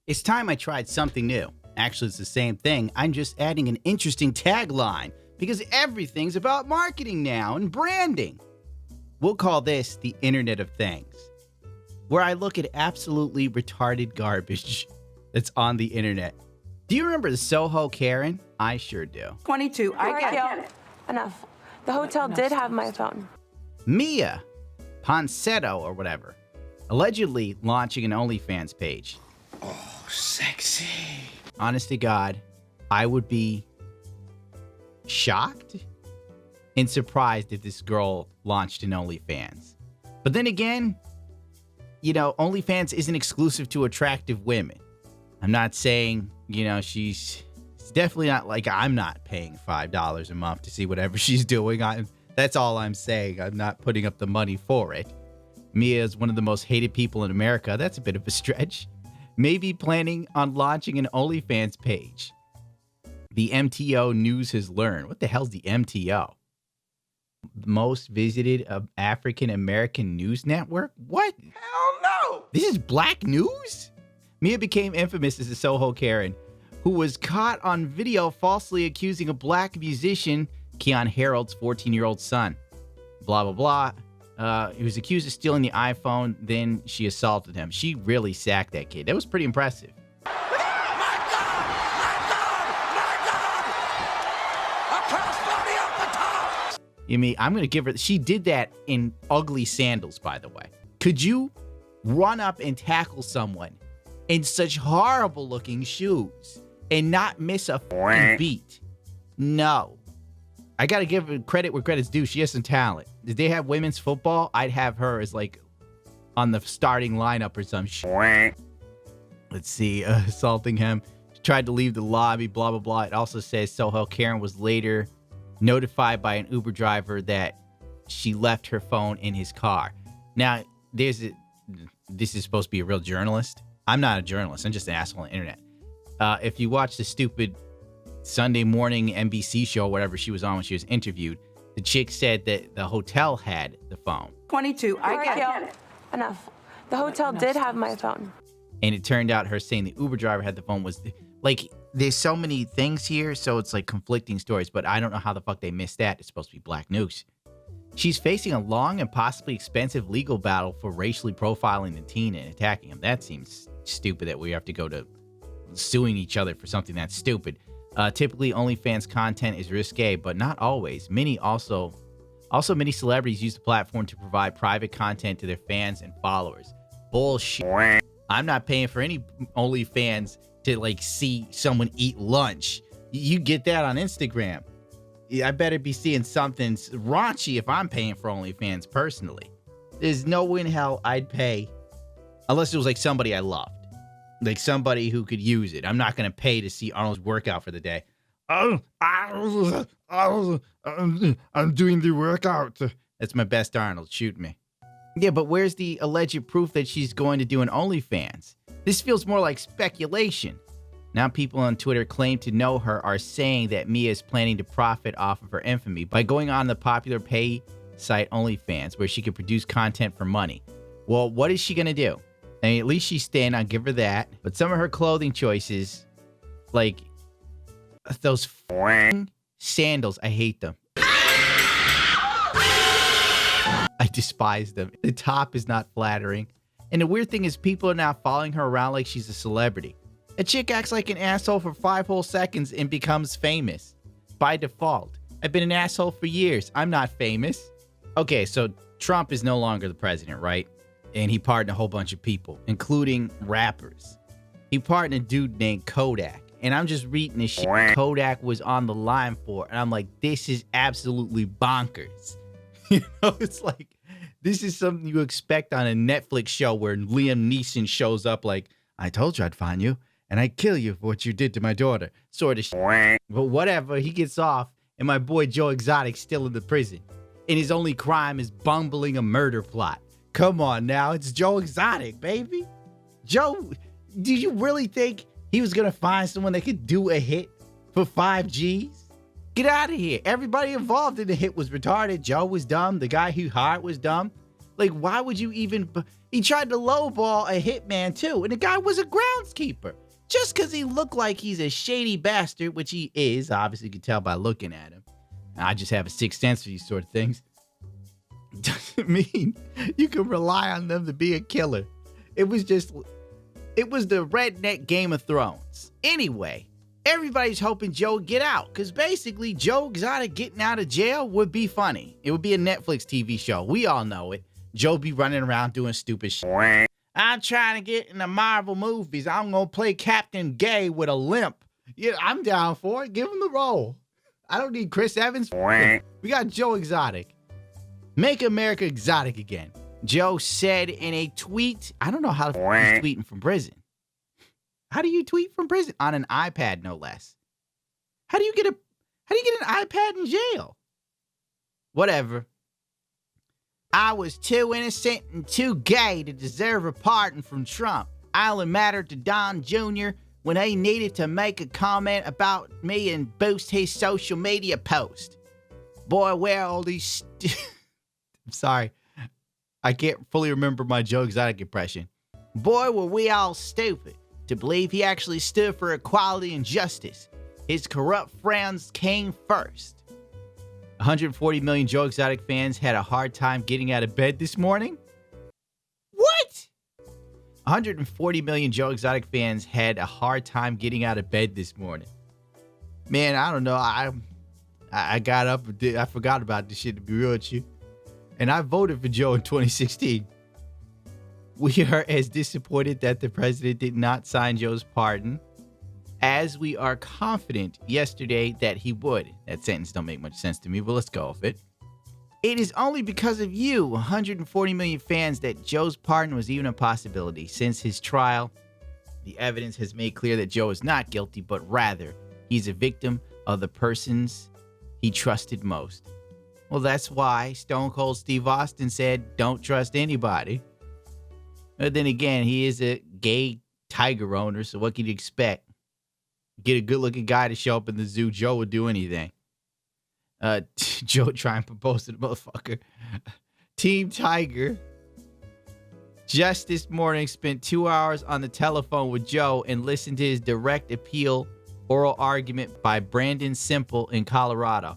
It's time I tried something new. Actually, it's the same thing. I'm just adding an interesting tagline because everything's about marketing now and branding. We'll call this the Internet of Things, where I look at absolutely retarded garbage that's on the internet. Do you remember the Soho Karen? I sure do. 22. I get it. Enough. The hotel did have my phone. Mah Links or whatever, allegedly launching an Onlyfans page. Oh, sexy. Honest to God, I would be shocked and surprised if this girl launched an OnlyFans. But then again, you know, OnlyFans isn't exclusive to attractive women. I'm not saying, you know, it's definitely not like I'm not paying $5 a month to see whatever she's doing. That's all I'm saying. I'm not putting up the money for it. Mah is one of the most hated people in America. That's a bit of a stretch. Maybe planning on launching an OnlyFans page. The MTO News has learned. What the hell's the MTO? Most visited African American news network? What? Hell no! This is black news? Mah became infamous as a Soho Karen who was caught on video falsely accusing a black musician, Keon Harold's 14-year-old son. Blah, blah, blah. He was accused of stealing the iPhone, then she assaulted him. She really sacked that kid. That was pretty impressive. You mean, I'm going to give her... She did that in ugly sandals, by the way. Could you run up and tackle someone in such horrible-looking shoes and not miss a fucking beat? No. I got to give her credit where credit's due. She has some talent. If they have women's football, I'd have her as, like, on the starting lineup or some shit. Let's see. Assaulting him. She tried to leave the lobby, blah, blah, blah. It also says Soho Karen was later notified by an Uber driver that she left her phone in his car. Now, this is supposed to be a real journalist. I'm not a journalist. I'm just an asshole on the internet. If you watch the stupid Sunday morning NBC show, whatever she was on when she was interviewed, the chick said that the hotel had the phone. 22. I get it. Enough. The hotel did have my phone. And it turned out her saying the Uber driver had the phone was... Like, there's so many things here, so it's like conflicting stories, but I don't know how the fuck they missed that. It's supposed to be black news. She's facing a long and possibly expensive legal battle for racially profiling the teen and attacking him. That seems stupid that we have to go to suing each other for something that's stupid. Typically, OnlyFans content is risque, but not always. Many celebrities use the platform to provide private content to their fans and followers. Bullshit. I'm not paying for any OnlyFans to like see someone eat lunch. You get that on Instagram. I better be seeing something raunchy if I'm paying for OnlyFans personally. There's no way in hell I'd pay unless it was like somebody I loved. Like somebody who could use it. I'm not going to pay to see Arnold's workout for the day. I'm doing the workout. That's my best Arnold. Shoot me. Yeah, but where's the alleged proof that she's going to do an OnlyFans? This feels more like speculation. Now people on Twitter claim to know her are saying that Mah is planning to profit off of her infamy by going on the popular pay site OnlyFans, where she can produce content for money. Well, what is she going to do? I mean, at least she's staying, I'll give her that. But some of her clothing choices, like those sandals, I hate them. I despise them. The top is not flattering. And the weird thing is people are now following her around like she's a celebrity. A chick acts like an asshole for 5 whole seconds and becomes famous. By default. I've been an asshole for years. I'm not famous. Okay, so Trump is no longer the president, right? And he pardoned a whole bunch of people, including rappers. He pardoned a dude named Kodak. And I'm just reading this shit Kodak was on the line for. And I'm like, this is absolutely bonkers. You know, it's like, this is something you expect on a Netflix show where Liam Neeson shows up like, I told you I'd find you, and I'd kill you for what you did to my daughter. Sort of shit. But whatever, he gets off, and my boy Joe Exotic's still in the prison. And his only crime is bumbling a murder plot. Come on now, it's Joe Exotic, baby. Joe, did you really think he was going to find someone that could do a hit for 5 Gs? Get out of here. Everybody involved in the hit was retarded. Joe was dumb. The guy who hired was dumb. Like, why would you even... He tried to lowball a hitman, too, and the guy was a groundskeeper. Just because he looked like he's a shady bastard, which he is, obviously you can tell by looking at him. I just have a sixth sense for these sort of things. Doesn't mean you can rely on them to be a killer. It was the redneck Game of Thrones. Anyway, everybody's hoping Joe would get out, because basically Joe Exotic getting out of jail would be funny. It would be a Netflix TV show. We all know it. Joe be running around doing stupid shit. I'm trying to get in the Marvel movies. I'm going to play Captain Gay with a limp. Yeah, I'm down for it. Give him the role. I don't need Chris Evans. We got Joe Exotic. Make America exotic again. Joe said in a tweet, I don't know how he's tweeting from prison. How do you tweet from prison? On an iPad, no less. How do you get an iPad in jail? Whatever. I was too innocent and too gay to deserve a pardon from Trump. I only mattered to Don Jr. when he needed to make a comment about me and boost his social media post. Boy, where all these... I'm sorry. I can't fully remember my Joe Exotic impression. Boy, were we all stupid to believe he actually stood for equality and justice. His corrupt friends came first. 140 million Joe Exotic fans had a hard time getting out of bed this morning? What? 140 million Joe Exotic fans had a hard time getting out of bed this morning. Man, I don't know. I got up. I forgot about this shit, to be real with you. And I voted for Joe in 2016. We are as disappointed that the president did not sign Joe's pardon as we are confident yesterday that he would. That sentence don't make much sense to me, but let's go with it. It is only because of you, 140 million fans, that Joe's pardon was even a possibility. Since his trial, the evidence has made clear that Joe is not guilty, but rather he's a victim of the persons he trusted most. Well, that's why Stone Cold Steve Austin said, don't trust anybody. But then again, he is a gay tiger owner, so what can you expect? Get a good-looking guy to show up in the zoo, Joe would do anything. Joe try and propose to the motherfucker. Team Tiger just this morning spent 2 hours on the telephone with Joe and listened to his direct appeal oral argument by Brandon Simple in Colorado.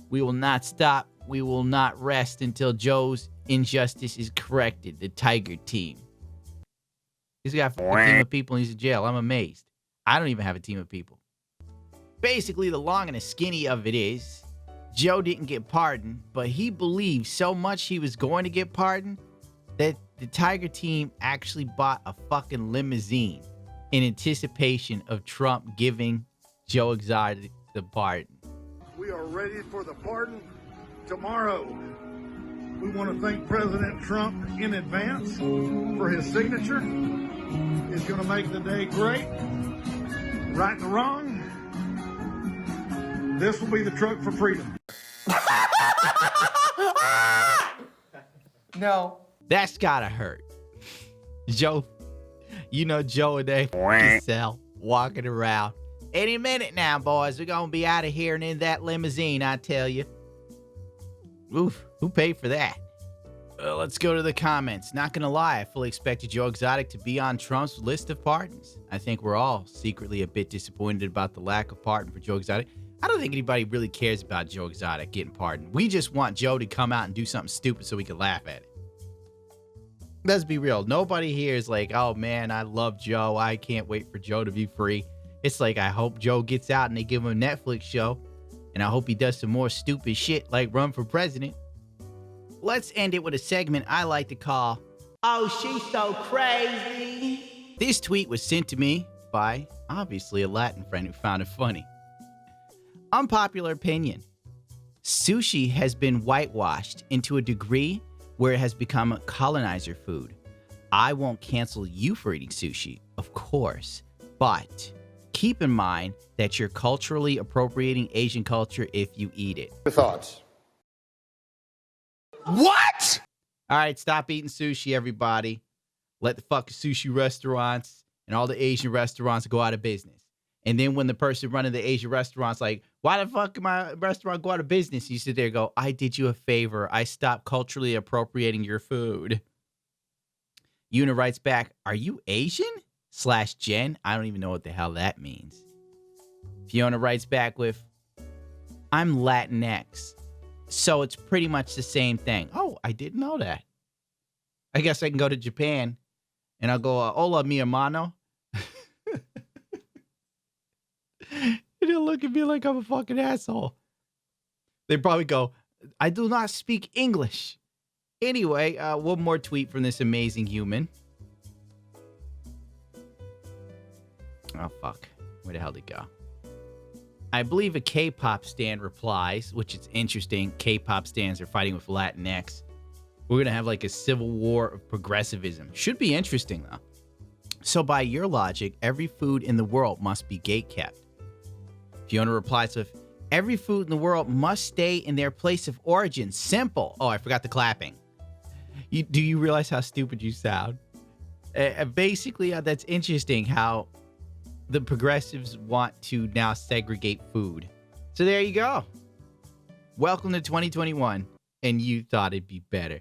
We will not stop. We will not rest until Joe's injustice is corrected. The Tiger team. He's got a team of people and he's in jail. I'm amazed. I don't even have a team of people. Basically, the long and the skinny of it is, Joe didn't get pardoned, but he believed so much he was going to get pardoned that the Tiger team actually bought a fucking limousine in anticipation of Trump giving Joe Exotic the pardon. We are ready for the pardon tomorrow. We want to thank President Trump in advance for his signature. It's going to make the day great. Right and wrong. This will be the truck for freedom. No. That's gotta hurt. Joe, you know Joe and they cell walking around. Any minute now, boys, we're gonna be out of here and in that limousine, I tell you. Oof, who paid for that? Let's go to the comments. Not gonna lie, I fully expected Joe Exotic to be on Trump's list of pardons. I think we're all secretly a bit disappointed about the lack of pardon for Joe Exotic. I don't think anybody really cares about Joe Exotic getting pardoned. We just want Joe to come out and do something stupid so we can laugh at it. Let's be real. Nobody here is like, oh man, I love Joe. I can't wait for Joe to be free. It's like, I hope Joe gets out and they give him a Netflix show. And I hope he does some more stupid shit like run for president. Let's end it with a segment I like to call, Oh, She's So Crazy. This tweet was sent to me by, obviously, a Latin friend who found it funny. Unpopular opinion. Sushi has been whitewashed into a degree where it has become a colonizer food. I won't cancel you for eating sushi, of course, but keep in mind that you're culturally appropriating Asian culture if you eat it. Your thoughts? What? All right, stop eating sushi, everybody. Let the fucking sushi restaurants and all the Asian restaurants go out of business. And then when the person running the Asian restaurant's like, why the fuck can my restaurant go out of business? You sit there and go, I did you a favor. I stopped culturally appropriating your food. Una writes back, are you Asian? /Jen. I don't even know what the hell that means. Fiona writes back with, I'm Latinx. So it's pretty much the same thing. Oh, I didn't know that. I guess I can go to Japan and I'll go, hola, mi hermano. They'll look at me like I'm a fucking asshole. They probably go, I do not speak English. Anyway, one more tweet from this amazing human. Oh, fuck. Where the hell did it go? I believe a K-pop stan replies, which is interesting. K-pop stans are fighting with Latinx. We're going to have like a civil war of progressivism. Should be interesting, though. So by your logic, every food in the world must be gate-kept. Fiona replies with, every food in the world must stay in their place of origin. Simple. Oh, I forgot the clapping. Do you realize how stupid you sound? Basically, that's interesting how the progressives want to now segregate food. So there you go. Welcome to 2021, and you thought it'd be better.